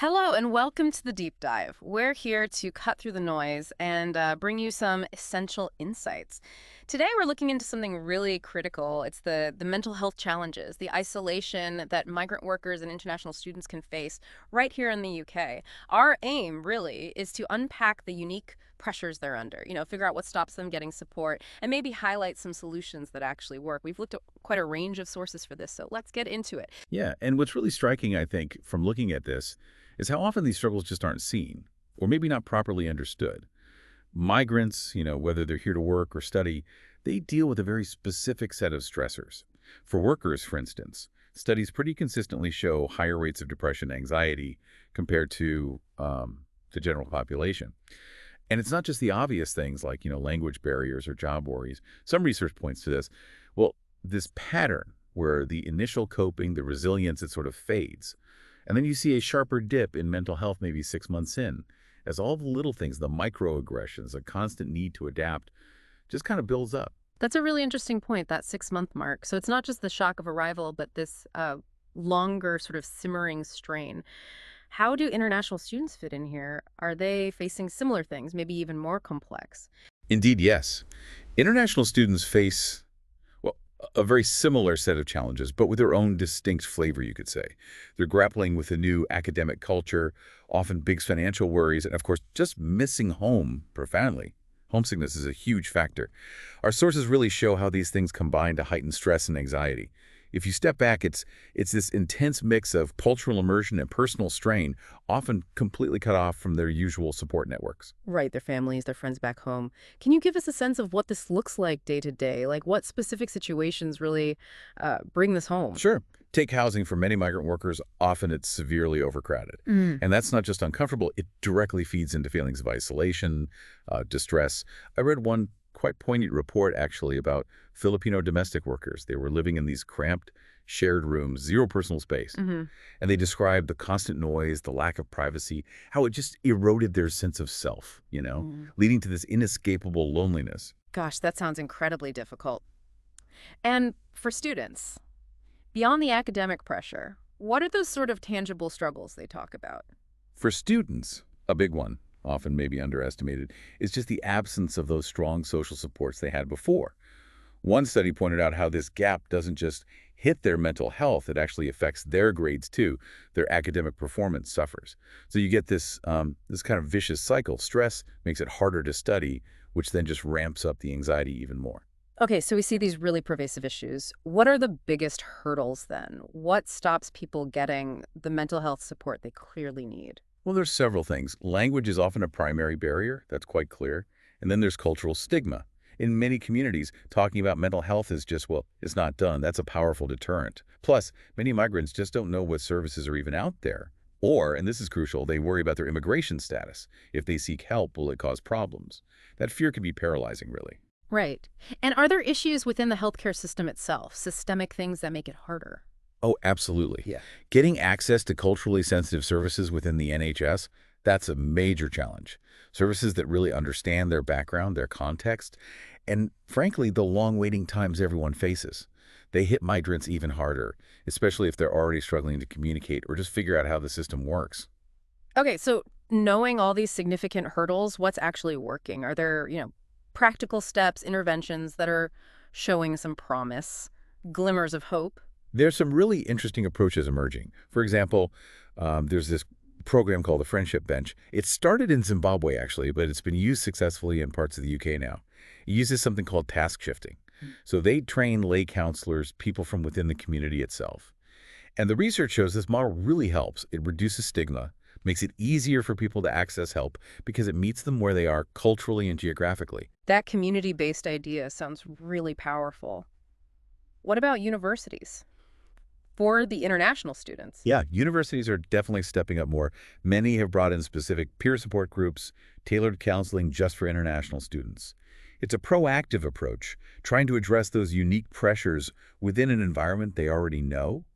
Hello and welcome to the deep dive. We're here to cut through the noise and bring you some essential insights. Today we're looking into something really critical. It's the mental health challenges, the isolation that migrant workers and international students can face right here in the UK. Our aim really is to unpack the unique pressures they're under, figure out what stops them getting support and maybe highlight some solutions that actually work. We've looked at quite a range of sources for this, so let's get into it. Yeah, and what's really striking, I think, from looking at this is how often these struggles just aren't seen or maybe not properly understood. Migrants, whether they're here to work or study, they deal with a very specific set of stressors. For workers, for instance, studies pretty consistently show higher rates of depression and anxiety compared to the general population. And it's not just the obvious things like, language barriers or job worries. Some research points to this. Well, this pattern where the initial coping, the resilience, it sort of fades. And then you see a sharper dip in mental health maybe 6 months in, as all the little things, the microaggressions, a constant need to adapt, just kind of builds up. That's a really interesting point, that 6-month mark. So it's not just the shock of arrival, but this longer sort of simmering strain. How do international students fit in here? Are they facing similar things, maybe even more complex? Indeed, yes. International students face, well, a very similar set of challenges, but with their own distinct flavor, you could say. They're grappling with a new academic culture, often big financial worries, and of course, just missing home profoundly. Homesickness is a huge factor. Our sources really show how these things combine to heighten stress and anxiety. If you step back, it's this intense mix of cultural immersion and personal strain, often completely cut off from their usual support networks. Right, their families, their friends back home. Can you give us a sense of what this looks like day to day? Like what specific situations really bring this home? Sure. Take housing for many migrant workers, often it's severely overcrowded. Mm. And that's not just uncomfortable, it directly feeds into feelings of isolation, distress. I read one quite poignant report, actually, about Filipino domestic workers. They were living in these cramped, shared rooms, zero personal space. Hmm. And they described the constant noise, the lack of privacy, how it just eroded their sense of self, Mm. leading to this inescapable loneliness. Gosh, that sounds incredibly difficult. And for students, beyond the academic pressure, what are those sort of tangible struggles they talk about? For students, a big one, often maybe underestimated, is just the absence of those strong social supports they had before. One study pointed out how this gap doesn't just hit their mental health, it actually affects their grades too. Their academic performance suffers. So you get this kind of vicious cycle. Stress makes it harder to study, which then just ramps up the anxiety even more. Okay, so we see these really pervasive issues. What are the biggest hurdles then? What stops people getting the mental health support they clearly need? Well, there's several things. Language is often a primary barrier, that's quite clear. And then there's cultural stigma. In many communities, talking about mental health is just, well, it's not done. That's a powerful deterrent. Plus, many migrants just don't know what services are even out there. Or, and this is crucial, they worry about their immigration status. If they seek help, will it cause problems? That fear can be paralyzing, really. Right. And are there issues within the healthcare system itself, systemic things that make it harder? Oh, absolutely. Yeah. Getting access to culturally sensitive services within the NHS, that's a major challenge. Services that really understand their background, their context, and frankly, the long waiting times everyone faces. They hit migrants even harder, especially if they're already struggling to communicate or just figure out how the system works. Okay, so knowing all these significant hurdles, what's actually working? Are there, practical steps, interventions that are showing some promise, glimmers of hope? There's some really interesting approaches emerging. For example, there's this program called the Friendship Bench. It started in Zimbabwe, actually, but it's been used successfully in parts of the UK now. It uses something called task shifting. So they train lay counselors, people from within the community itself. And the research shows this model really helps. It reduces stigma, makes it easier for people to access help because it meets them where they are culturally and geographically. That community-based idea sounds really powerful. What about universities? For the international students? Yeah, universities are definitely stepping up more. Many have brought in specific peer support groups, tailored counseling just for international students. It's a proactive approach, trying to address those unique pressures within an environment they already know.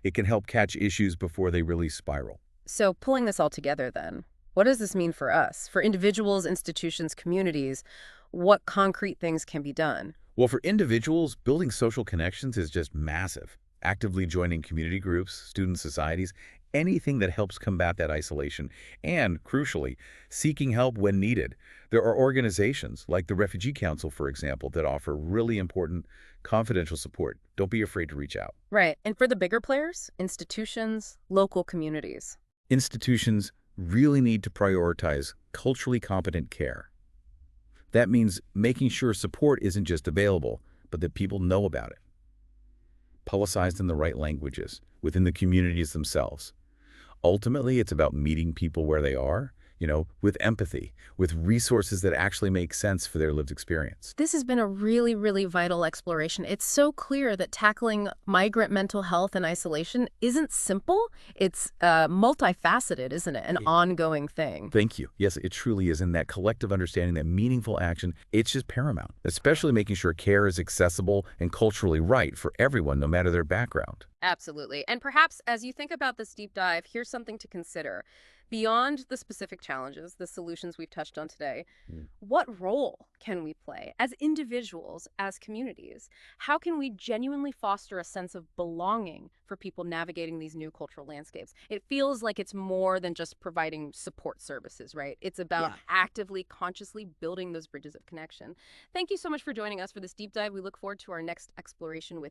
It can help catch issues before they really spiral. So pulling this all together then, what does this mean for us? For individuals, institutions, communities, what concrete things can be done? Well, for individuals, building social connections is just massive. Actively joining community groups, student societies, anything that helps combat that isolation, and, crucially, seeking help when needed. There are organizations, like the Refugee Council, for example, that offer really important confidential support. Don't be afraid to reach out. Right. And for the bigger players, institutions, local communities. Institutions really need to prioritize culturally competent care. That means making sure support isn't just available, but that people know about it, publicized in the right languages, within the communities themselves. Ultimately, it's about meeting people where they are, with empathy, with resources that actually make sense for their lived experience. This has been a really, really vital exploration. It's so clear that tackling migrant mental health and isolation isn't simple. It's multifaceted, isn't it? An ongoing thing. Thank you. Yes, it truly is. In that collective understanding, that meaningful action, it's just paramount, especially making sure care is accessible and culturally right for everyone, no matter their background. Absolutely. And perhaps as you think about this deep dive, here's something to consider. Beyond the specific challenges, the solutions we've touched on today, Mm. what role can we play as individuals, as communities? How can we genuinely foster a sense of belonging for people navigating these new cultural landscapes? It feels like it's more than just providing support services, right? It's about Yeah. actively, consciously building those bridges of connection. Thank you so much for joining us for this deep dive. We look forward to our next exploration with you.